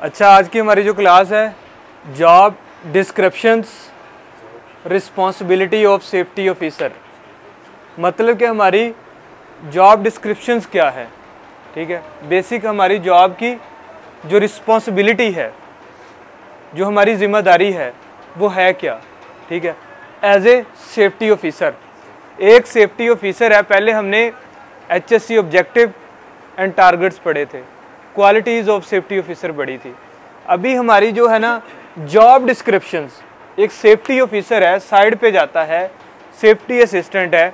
अच्छा, आज की हमारी जो क्लास है job descriptions responsibility of safety officer, मतलब कि हमारी जॉब डिस्क्रिप्शंस क्या है। ठीक है, बेसिक हमारी जॉब की जो रिस्पॉन्सिबिलिटी है, जो हमारी ज़िम्मेदारी है वो है क्या। ठीक है, एज ए सेफ्टी ऑफिसर, एक सेफ्टी ऑफिसर है। पहले हमने HSC ऑब्जेक्टिव एंड टारगेट्स पढ़े थे, क्वालिटीज़ ऑफ सेफ्टी ऑफिसर पढ़ी थी। अभी हमारी जो है ना जॉब डिस्क्रिप्शंस, एक सेफ्टी ऑफिसर है, साइड पे जाता है, सेफ्टी असिस्टेंट है,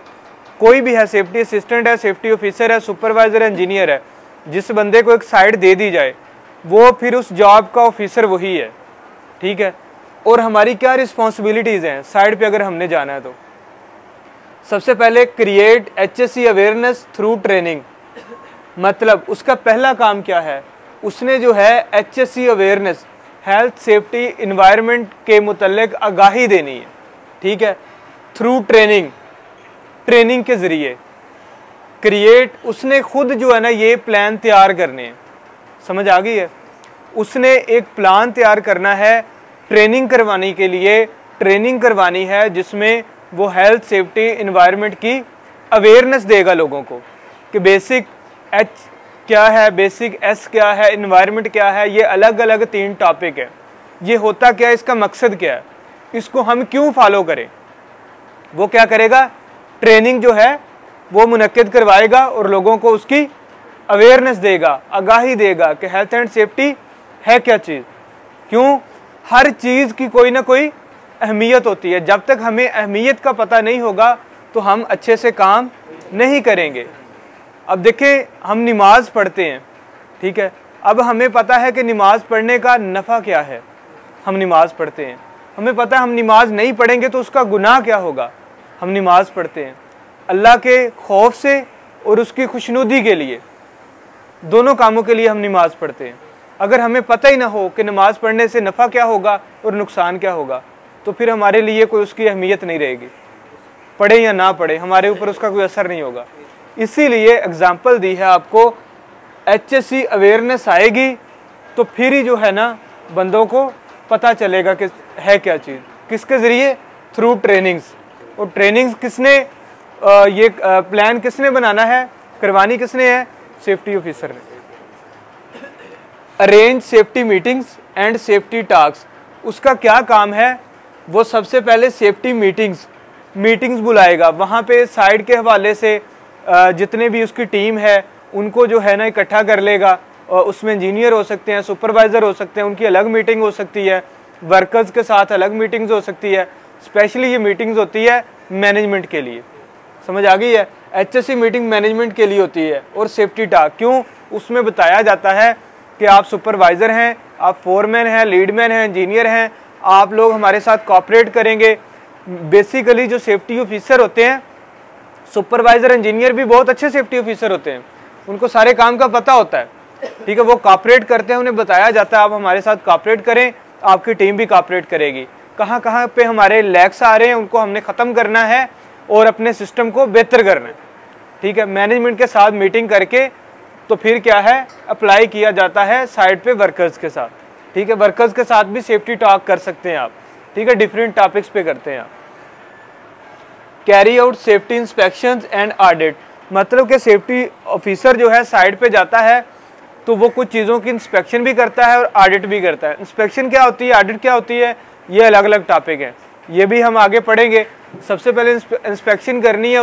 कोई भी है, सेफ्टी असिस्टेंट है, सेफ्टी ऑफिसर है, सुपरवाइज़र है, इंजीनियर है, जिस बंदे को एक साइड दे दी जाए वो फिर उस जॉब का ऑफिसर वही है। ठीक है, और हमारी क्या रिस्पॉन्सिबिलिटीज़ हैं साइड पे अगर हमने जाना है तो सबसे पहले create HSC awareness through training, मतलब उसका पहला काम क्या है, उसने जो है HSC awareness, health safety environment के मुतल्लिक आगाही देनी है। ठीक है, थ्रू ट्रेनिंग, ट्रेनिंग के ज़रिए क्रिएट, उसने खुद जो है ना ये प्लान तैयार करने हैं। समझ आ गई है, उसने एक प्लान तैयार करना है ट्रेनिंग करवाने के लिए, ट्रेनिंग करवानी है जिसमें वो हेल्थ सेफ्टी इन्वायरमेंट की अवेयरनेस देगा लोगों को कि बेसिक H क्या है, बेसिक S क्या है, इन्वायरमेंट क्या है। ये अलग अलग 3 टॉपिक है। ये होता क्या है, इसका मकसद क्या है, इसको हम क्यों फॉलो करें, वो क्या करेगा, ट्रेनिंग जो है वो मुनक्किद करवाएगा और लोगों को उसकी अवेयरनेस देगा, आगाही देगा कि हेल्थ एंड सेफ्टी है क्या चीज़। क्यों, हर चीज़ की कोई ना कोई अहमियत होती है। जब तक हमें अहमियत का पता नहीं होगा तो हम अच्छे से काम नहीं करेंगे। अब देखें, हम नमाज पढ़ते हैं, ठीक है, अब हमें पता है कि नमाज पढ़ने का नफ़ा क्या है, हम नमाज पढ़ते हैं। हमें पता है हम नमाज नहीं पढ़ेंगे तो उसका गुनाह क्या होगा, हम नमाज पढ़ते हैं अल्लाह के खौफ से और उसकी खुशनुदी के लिए, दोनों कामों के लिए हम नमाज पढ़ते हैं। अगर हमें पता ही ना हो कि नमाज पढ़ने से नफ़ा क्या होगा और नुकसान क्या होगा तो फिर हमारे लिए कोई उसकी अहमियत नहीं रहेगी। पढ़े या ना पढ़े हमारे ऊपर उसका कोई असर नहीं होगा। इसीलिए एग्जाम्पल दी है आपको, HSC अवेयरनेस आएगी तो फिर ही जो है ना बंदों को पता चलेगा कि है क्या चीज़, किसके ज़रिए, थ्रू ट्रेनिंग्स। और ट्रेनिंग्स किसने ये प्लान किसने बनाना है, करवानी किसने है, सेफ्टी ऑफिसर ने। Arrange safety meetings and safety talks, उसका क्या काम है, वो सबसे पहले सेफ्टी मीटिंग्स बुलाएगा। वहाँ पे साइड के हवाले से जितने भी उसकी टीम है उनको जो है ना इकट्ठा कर लेगा। उसमें इंजीनियर हो सकते हैं, सुपरवाइज़र हो सकते हैं, उनकी अलग मीटिंग हो सकती है, वर्कर्स के साथ अलग मीटिंग्स हो सकती है। स्पेशली ये मीटिंग्स होती है मैनेजमेंट के लिए, समझ आ गई है। HSC मीटिंग मैनेजमेंट के लिए होती है। और सेफ्टी टॉक क्यों, उसमें बताया जाता है कि आप सुपरवाइज़र हैं, आप फोरमैन हैं, लीडमैन हैं, इंजीनियर हैं, आप लोग हमारे साथ कोऑपरेट करेंगे। बेसिकली जो सेफ्टी ऑफिसर होते हैं, सुपरवाइज़र इंजीनियर भी बहुत अच्छे सेफ्टी ऑफिसर होते हैं, उनको सारे काम का पता होता है। ठीक है, वो कोऑपरेट करते हैं, उन्हें बताया जाता है आप हमारे साथ कोऑपरेट करें, आपकी टीम भी कोऑपरेट करेगी। कहाँ कहाँ पे हमारे लैक्स आ रहे हैं उनको हमने ख़त्म करना है और अपने सिस्टम को बेहतर करना है। ठीक है, मैनेजमेंट के साथ मीटिंग करके तो फिर क्या है, अप्लाई किया जाता है साइड पे वर्कर्स के साथ। ठीक है, वर्कर्स के साथ भी सेफ्टी टॉक कर सकते हैं आप। ठीक है, डिफरेंट टॉपिक्स पे करते हैं आप। Carry out safety inspections and audit, मतलब कि सेफ्टी ऑफिसर जो है साइड पे जाता है तो वो कुछ चीज़ों की इंस्पेक्शन भी करता है और ऑडिट भी करता है। इंस्पेक्शन क्या होती है, ऑडिट क्या होती है, ये अलग अलग टॉपिक हैं, ये भी हम आगे पढ़ेंगे। सबसे पहले इंस्पेक्शन करनी है,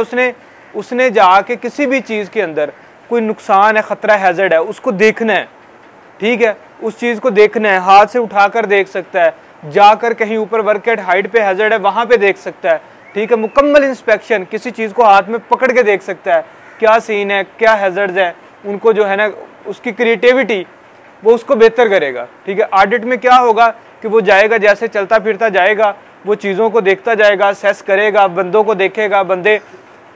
उसने जाके किसी भी चीज़ के अंदर कोई नुकसान है, ख़तरा, हैज़र्ड है, उसको देखना है। ठीक है, उस चीज़ को देखना है, हाथ से उठाकर देख सकता है, जाकर कहीं ऊपर वर्क एट हाइट पे हैज़र्ड है वहाँ पे देख सकता है। ठीक है, मुकम्मल इंस्पेक्शन, किसी चीज़ को हाथ में पकड़ के देख सकता है, क्या सीन है, क्या हैज़र्ड्स हैं, उनको जो है ना उसकी क्रिएटिविटी वो उसको बेहतर करेगा। ठीक है, ऑडिट में क्या होगा कि वो जाएगा, जैसे चलता फिरता जाएगा, वो चीज़ों को देखता जाएगा, सेस करेगा, बंदों को देखेगा, बंदे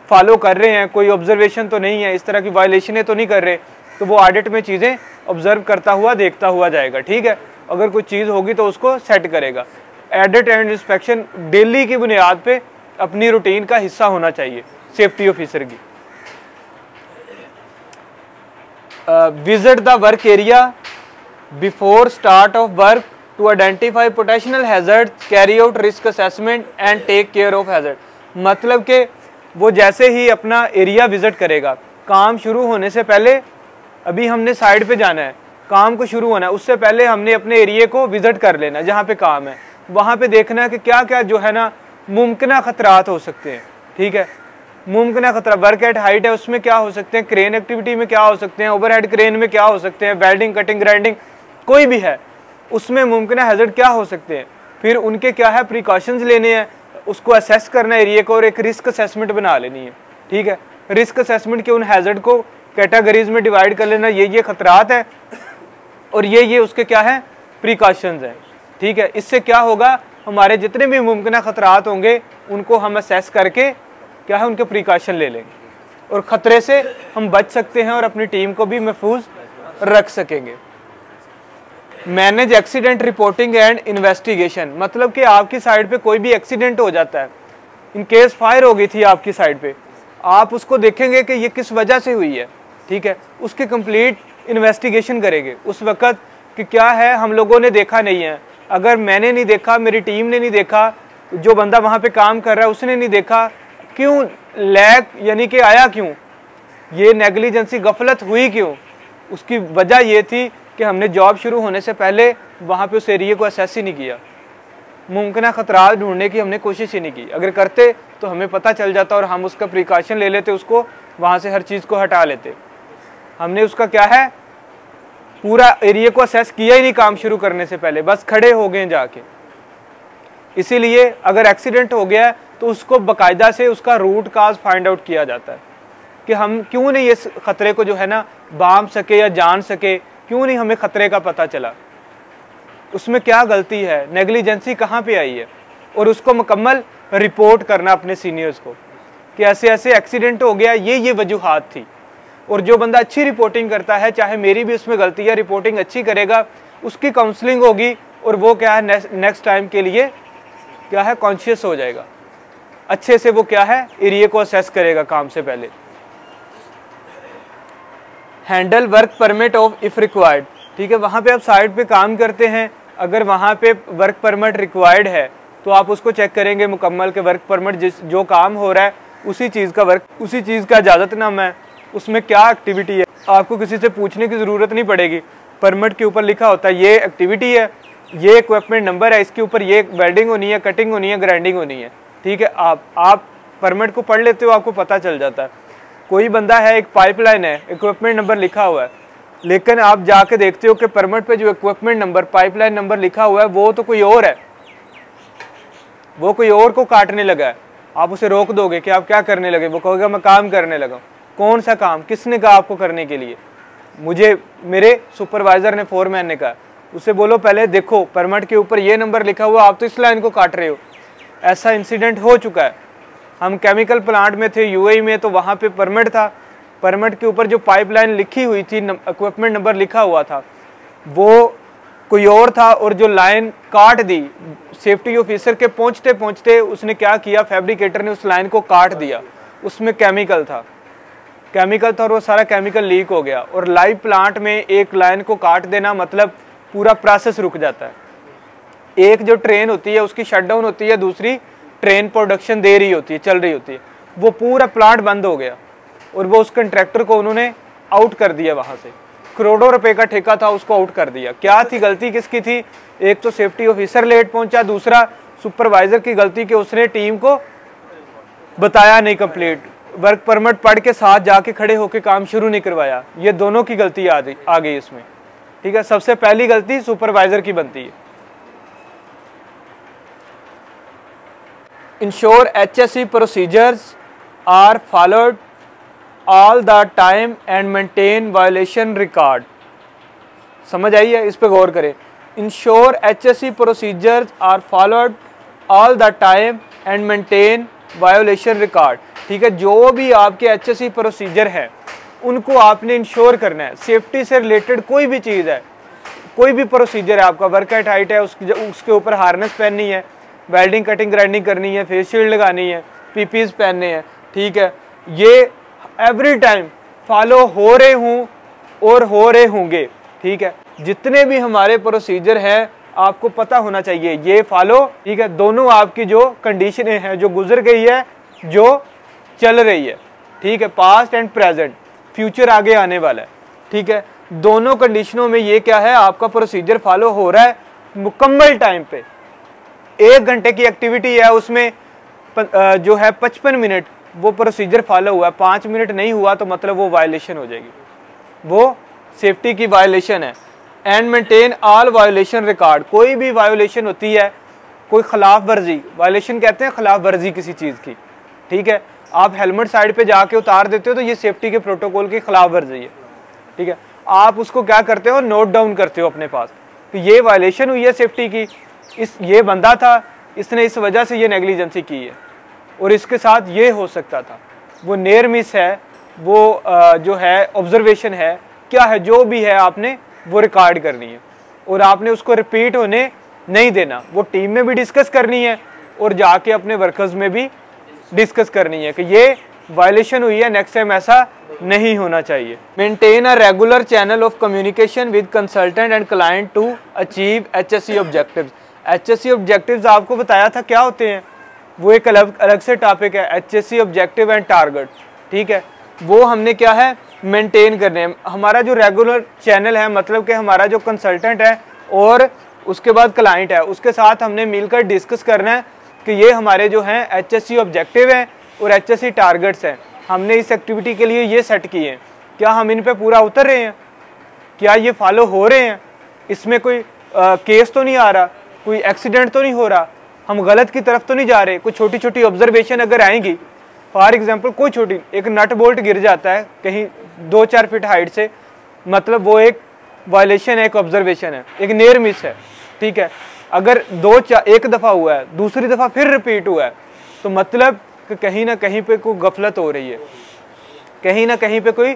फॉलो कर रहे हैं, कोई ऑब्जर्वेशन तो नहीं है, इस तरह की वायलेशनें तो नहीं कर रहे, तो वो ऑडिट में चीज़ें ऑब्जर्व करता हुआ, देखता हुआ जाएगा। ठीक है, अगर कोई चीज़ होगी तो उसको सेट करेगा। ऑडिट एंड इंस्पेक्शन डेली की बुनियाद पे अपनी रूटीन का हिस्सा होना चाहिए सेफ्टी ऑफिसर की। Visit the work area before start of work to identify potential hazard, carry out risk assessment and take care of hazard. मतलब कि वो जैसे ही अपना एरिया विजिट करेगा, काम शुरू होने से पहले, अभी हमने साइड पे जाना है, काम को शुरू होना है, उससे पहले हमने अपने एरिया को विजिट कर लेना, जहाँ पे काम है वहाँ पे देखना है कि क्या क्या जो है ना मुमकिन खतरात हो सकते हैं। ठीक है, मुमकिन खतरा, वर्क एट हाइट है उसमें क्या हो सकते हैं, क्रेन एक्टिविटी में क्या हो सकते हैं, ओवरहेड क्रेन में क्या हो सकते हैं, वेल्डिंग, कटिंग, ग्राइंडिंग, कोई भी है उसमें मुमकिन हैजर्ड क्या हो सकते हैं, फिर उनके क्या है प्रिकॉशंस लेने हैं, उसको असेस करना है एरिया को, और एक रिस्क असेसमेंट बना लेनी है। ठीक है, रिस्क असेसमेंट के उन हैजर्ड को कैटेगरीज में डिवाइड कर लेना, ये खतरात है और ये उसके क्या है प्रिकॉशंस हैं। ठीक है, इससे क्या होगा, हमारे जितने भी मुमकिन खतरात होंगे उनको हम असेस करके क्या है उनके प्रिकॉशन ले लेंगे और ख़तरे से हम बच सकते हैं और अपनी टीम को भी महफूज रख सकेंगे। Manage accident reporting and investigation, मतलब कि आपकी साइड पे कोई भी एक्सीडेंट हो जाता है, इन केस फायर हो गई थी आपकी साइड पे, आप उसको देखेंगे कि ये किस वजह से हुई है। ठीक है, उसकी कंप्लीट इन्वेस्टिगेशन करेंगे उस वक़्त कि क्या है हम लोगों ने देखा नहीं है, अगर मैंने नहीं देखा, मेरी टीम ने नहीं देखा, जो बंदा वहाँ पे काम कर रहा है उसने नहीं देखा, क्यों लैग यानी कि आया क्यों, ये नेग्लिजेंसी गफलत हुई क्यों, उसकी वजह ये थी कि हमने जॉब शुरू होने से पहले वहाँ पे उस एरिया को असेस ही नहीं किया, मुमकिन खतरा ढूंढने की हमने कोशिश ही नहीं की। अगर करते तो हमें पता चल जाता और हम उसका प्रिकॉशन ले लेते, उसको वहाँ से हर चीज़ को हटा लेते। हमने उसका क्या है पूरा एरिया को असेस किया ही नहीं काम शुरू करने से पहले, बस खड़े हो गए जाके। इसीलिए अगर एक्सीडेंट हो गया तो उसको बाकायदा से उसका रूट काज फाइंड आउट किया जाता है कि हम क्यों नहीं इस खतरे को जो है ना बांध सके या जान सके, क्यों नहीं हमें खतरे का पता चला, उसमें क्या गलती है, नेग्लिजेंसी कहाँ पे आई है, और उसको मुकम्मल रिपोर्ट करना अपने सीनियर्स को कि ऐसे ऐसे एक्सीडेंट हो गया, ये वजूहात थी। और जो बंदा अच्छी रिपोर्टिंग करता है, चाहे मेरी भी उसमें गलती है, रिपोर्टिंग अच्छी करेगा, उसकी काउंसलिंग होगी और वो क्या है नेक्स्ट टाइम के लिए क्या है कॉन्शियस हो जाएगा, अच्छे से वो क्या है एरिया को असेस करेगा काम से पहले। Handle work permit of if required, ठीक है, वहाँ पे आप साइट पे काम करते हैं, अगर वहाँ पे वर्क परमिट रिक्वायर्ड है तो आप उसको चेक करेंगे मुकम्मल के वर्क परमिट जो काम हो रहा है उसी चीज़ का इजाज़तनामा है, उसमें क्या एक्टिविटी है, आपको किसी से पूछने की ज़रूरत नहीं पड़ेगी। परमिट के ऊपर लिखा होता है ये एक्टिविटी है, ये इक्विपमेंट नंबर है, इसके ऊपर ये वेल्डिंग होनी है, कटिंग होनी है, ग्राइंडिंग होनी है। ठीक है, आप परमिट को पढ़ लेते हो, आपको पता चल जाता है। कोई बंदा है, एक पाइपलाइन है, इक्विपमेंट नंबर लिखा हुआ है, लेकिन आप जाके देखते हो कि परमिट पे जो इक्विपमेंट नंबर, पाइपलाइन नंबर लिखा हुआ है वो तो कोई और है, वो कोई और को काटने लगा है। आप उसे रोक दोगे कि आप क्या करने लगे, वो कहोगे मैं काम करने लगा। कौन सा काम, किसने कहा आपको करने के लिए? मुझे मेरे सुपरवाइजर ने, फोरमैन ने कहा। उसे बोलो पहले देखो परमिट के ऊपर ये नंबर लिखा हुआ, आप तो इस लाइन को काट रहे हो। ऐसा इंसिडेंट हो चुका है। हम केमिकल प्लांट में थे यूएई में, तो वहाँ पे परमिट था, परमिट के ऊपर जो पाइपलाइन लिखी हुई थी, इक्विपमेंट नंबर लिखा हुआ था, वो कोई और था, और जो लाइन काट दी सेफ्टी ऑफिसर के पहुँचते पहुँचते उसने क्या किया, फैब्रिकेटर ने उस लाइन को काट दिया। उसमें केमिकल था और वो सारा केमिकल लीक हो गया। और लाइव प्लांट में एक लाइन को काट देना मतलब पूरा प्रोसेस रुक जाता है। एक जो ट्रेन होती है उसकी शटडाउन होती है, दूसरी ट्रेन प्रोडक्शन दे रही होती है, चल रही होती है, वो पूरा प्लांट बंद हो गया और वो उस कंट्रैक्टर को उन्होंने आउट कर दिया। वहाँ से करोड़ों रुपए का ठेका था, उसको आउट कर दिया। क्या थी, गलती किसकी थी? एक तो सेफ्टी ऑफिसर लेट पहुंचा, दूसरा सुपरवाइजर की गलती कि उसने टीम को बताया नहीं, कंप्लीट वर्क परमिट पढ़ के साथ जाके खड़े होकर काम शुरू नहीं करवाया। ये दोनों की गलती आ गई इसमें। ठीक है, सबसे पहली गलती सुपरवाइजर की बनती है। Ensure HSE procedures are followed all the time and maintain violation record. समझ आई है? इस पे गौर करें। Ensure HSE procedures are followed all the time and maintain violation record. ठीक है, जो भी आपके HSE प्रोसीजर है उनको आपने इंश्योर करना है। सेफ्टी से रिलेटेड कोई भी चीज़ है, कोई भी प्रोसीजर है, आपका वर्क एट हाइट है, उसके ऊपर हार्नेस पहननी है, वेल्डिंग कटिंग ग्राइंडिंग करनी है, फेस शील्ड लगानी है, PPs पहनने हैं। ठीक है, ये एवरी टाइम फॉलो हो रहे हूँ और हो रहे होंगे। ठीक है, जितने भी हमारे प्रोसीजर हैं आपको पता होना चाहिए, ये फॉलो, ठीक है। दोनों आपकी जो कंडीशनें हैं, जो गुजर गई है, जो चल रही है, ठीक है, पास्ट एंड प्रेजेंट, फ्यूचर आगे आने वाला है, ठीक है, दोनों कंडीशनों में ये क्या है, आपका प्रोसीजर फॉलो हो रहा है मुकम्मल टाइम पे। 1 घंटे की एक्टिविटी है, उसमें जो है 55 मिनट वो प्रोसीजर फॉलो हुआ है, 5 मिनट नहीं हुआ तो मतलब वो वायलेशन हो जाएगी, वो सेफ्टी की वायलेशन है। And maintain all violation record, कोई भी वायलेशन होती है, कोई खिलाफ वर्जी, वायलेशन कहते हैं खिलाफ वर्जी किसी चीज़ की, ठीक है, आप हेलमेट साइड पे जाके उतार देते हो तो ये सेफ्टी के प्रोटोकॉल की खिलाफ वर्जी है, ठीक है। आप उसको क्या करते हो, नोट डाउन करते हो अपने पास कि ये वायलेशन हुई है सेफ्टी की, ये बंदा था, इसने इस वजह से ये नेग्लिजेंसी की है और इसके साथ ये हो सकता था, वो नियर मिस है, वो जो है ऑब्जर्वेशन है, क्या है, जो भी है आपने वो रिकॉर्ड करनी है और आपने उसको रिपीट होने नहीं देना। वो टीम में भी डिस्कस करनी है और जाके अपने वर्कर्स में भी डिस्कस करनी है कि ये वायलेशन हुई है, नेक्स्ट टाइम ऐसा नहीं होना चाहिए। Maintain a regular channel of communication with consultant and client to achieve HSE objectives. HSE objectives आपको बताया था क्या होते हैं, वो एक अलग से टॉपिक है, HSE ऑब्जेक्टिव एंड टारगेट, ठीक है, वो हमने क्या है मेंटेन करने हैं। हमारा जो रेगुलर चैनल है, मतलब कि हमारा जो कंसल्टेंट है और उसके बाद क्लाइंट है, उसके साथ हमने मिलकर डिस्कस करना है कि ये हमारे जो हैं HSE ऑब्जेक्टिव हैं और HSE टारगेट्स हैं, हमने इस एक्टिविटी के लिए ये सेट किए हैं, क्या हम इन पे पूरा उतर रहे हैं, क्या ये फॉलो हो रहे हैं, इसमें कोई केस तो नहीं आ रहा, कोई एक्सीडेंट तो नहीं हो रहा, हम गलत की तरफ तो नहीं जा रहे। कोई छोटी छोटी ऑब्जर्वेशन अगर आएंगी, फॉर एग्जांपल कोई छोटी एक नट बोल्ट गिर जाता है कहीं 2-4 फीट हाइट से, मतलब वो एक वायलेशन है, एक ऑब्जर्वेशन है, एक नियर मिस है, ठीक है। अगर एक दफ़ा हुआ है, दूसरी दफ़ा फिर रिपीट हुआ है, तो मतलब कि कहीं ना कहीं पे कोई गफलत हो रही है, कहीं ना कहीं पे कोई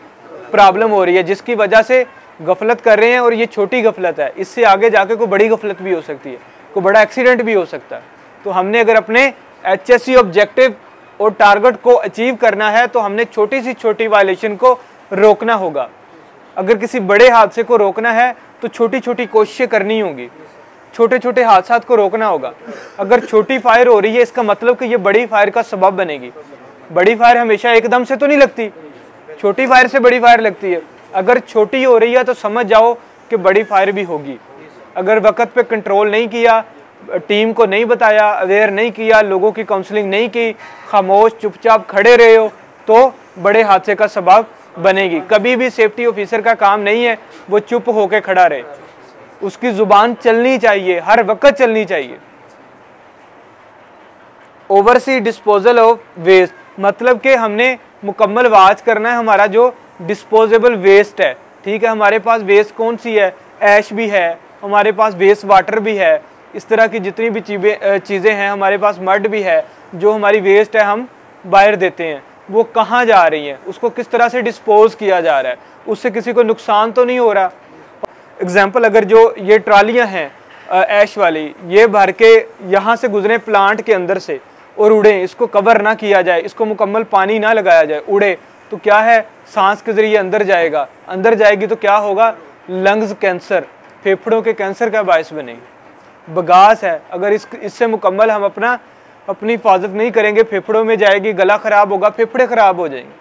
प्रॉब्लम हो रही है, जिसकी वजह से गफलत कर रहे हैं और ये छोटी गफलत है, इससे आगे जाके कोई बड़ी गफलत भी हो सकती है, कोई बड़ा एक्सीडेंट भी हो सकता है। तो हमने अगर अपने HSE ऑब्जेक्टिव और टारगेट को अचीव करना है तो हमने छोटी सी छोटी वायलेशन को रोकना होगा। अगर किसी बड़े हादसे को रोकना है तो छोटी छोटी कोशिशें करनी होगी, छोटे छोटे हादसा को रोकना होगा। अगर छोटी फायर हो रही है, इसका मतलब कि ये बड़ी फायर का सबब बनेगी। बड़ी फायर हमेशा एकदम से तो नहीं लगती, छोटी फायर से बड़ी फायर लगती है। अगर छोटी हो रही है तो समझ जाओ कि बड़ी फायर भी होगी। अगर वक्त पे कंट्रोल नहीं किया, टीम को नहीं बताया, अवेयर नहीं किया, लोगों की काउंसलिंग नहीं की, खामोश चुपचाप खड़े रहे हो, तो बड़े हादसे का सबब बनेगी। कभी भी सेफ्टी ऑफिसर का काम नहीं है वो चुप होकर खड़ा रहे, उसकी जुबान चलनी चाहिए, हर वक्त चलनी चाहिए। ओवरसी डिस्पोजल ऑफ वेस्ट, मतलब कि हमने मुकम्मल वाच करना है हमारा जो डिस्पोजेबल वेस्ट है, ठीक है। हमारे पास वेस्ट कौन सी है, ऐश भी है, हमारे पास वेस्ट वाटर भी है, इस तरह की जितनी भी चीज़ें हैं, हमारे पास मड भी है। जो हमारी वेस्ट है हम बाहर देते हैं, वो कहाँ जा रही है, उसको किस तरह से डिस्पोज किया जा रहा है, उससे किसी को नुकसान तो नहीं हो रहा। एग्जाम्पल, अगर जो ये ट्रालियाँ हैं ऐश वाली, ये भर के यहाँ से गुजरे प्लांट के अंदर से और उड़े, इसको कवर ना किया जाए, इसको मुकम्मल पानी ना लगाया जाए, उड़े तो क्या है, सांस के जरिए अंदर जाएगा, अंदर जाएगी तो क्या होगा, लंग्स कैंसर, फेफड़ों के कैंसर का बायस बनेगी। बगास है, अगर इससे मुकम्मल हम अपनी हिफाजत नहीं करेंगे, फेफड़ों में जाएगी, गला ख़राब होगा, फेफड़े ख़राब हो जाएंगे,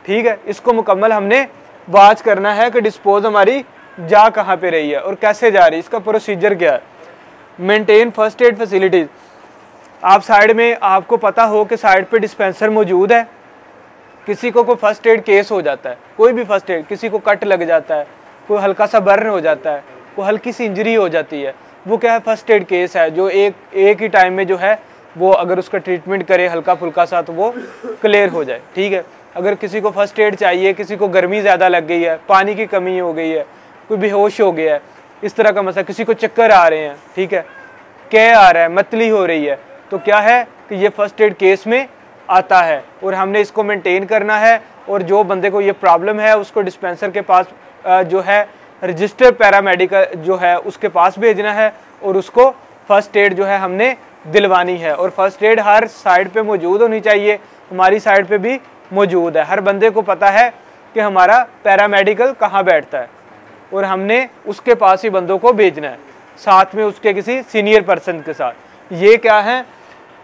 ठीक है। इसको मुकम्मल हमने वाच करना है कि डिस्पोज हमारी जा कहाँ पे रही है और कैसे जा रही है, इसका प्रोसीजर क्या है। मेंटेन फर्स्ट एड फैसिलिटीज़, आप साइड में, आपको पता हो कि साइड पे डिस्पेंसर मौजूद है। किसी को कोई फर्स्ट एड केस हो जाता है, कोई भी फर्स्ट एड, किसी को कट लग जाता है, कोई हल्का सा बर्न हो जाता है, कोई हल्की सी इंजरी हो जाती है, वो क्या है, फर्स्ट एड केस है, जो एक ही टाइम में जो है वो अगर उसका ट्रीटमेंट करे हल्का फुल्का सा तो वो क्लियर हो जाए, ठीक है। अगर किसी को फर्स्ट एड चाहिए, किसी को गर्मी ज़्यादा लग गई है, पानी की कमी हो गई है, कोई बेहोश हो गया है, इस तरह का मसला, किसी को चक्कर आ रहे हैं, ठीक है, कह आ रहा है, मतली हो रही है, तो क्या है कि ये फर्स्ट एड केस में आता है और हमने इसको मेंटेन करना है। और जो बंदे को ये प्रॉब्लम है उसको डिस्पेंसर के पास जो है रजिस्टर्ड पैरामेडिकल जो है उसके पास भेजना है और उसको फर्स्ट एड जो है हमने दिलवानी है। और फर्स्ट एड हर साइड पे मौजूद होनी चाहिए, हमारी साइड पे भी मौजूद है। हर बंदे को पता है कि हमारा पैरामेडिकल कहाँ बैठता है और हमने उसके पास ही बंदों को भेजना है, साथ में उसके किसी सीनियर पर्सन के साथ। ये क्या है,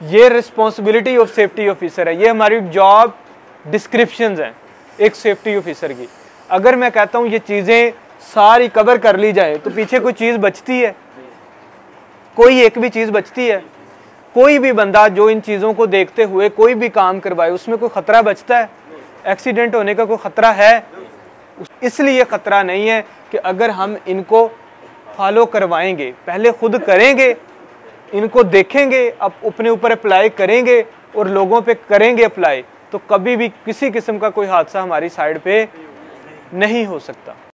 ये रिस्पॉन्सिबिलिटी ऑफ सेफ्टी ऑफिसर है, ये हमारी जॉब डिस्क्रिप्शंस हैं एक सेफ्टी ऑफिसर की। अगर मैं कहता हूँ ये चीज़ें सारी कवर कर ली जाए तो पीछे कोई चीज़ बचती है? कोई एक भी चीज़ बचती है? कोई भी बंदा जो इन चीज़ों को देखते हुए कोई भी काम करवाए उसमें कोई ख़तरा बचता है? एक्सीडेंट होने का कोई ख़तरा है? इसलिए ख़तरा नहीं है कि अगर हम इनको फॉलो करवाएंगे, पहले खुद करेंगे, इनको देखेंगे, अब अपने ऊपर अप्लाई करेंगे और लोगों पे करेंगे अप्लाई, तो कभी भी किसी किस्म का कोई हादसा हमारी साइड पे नहीं हो सकता।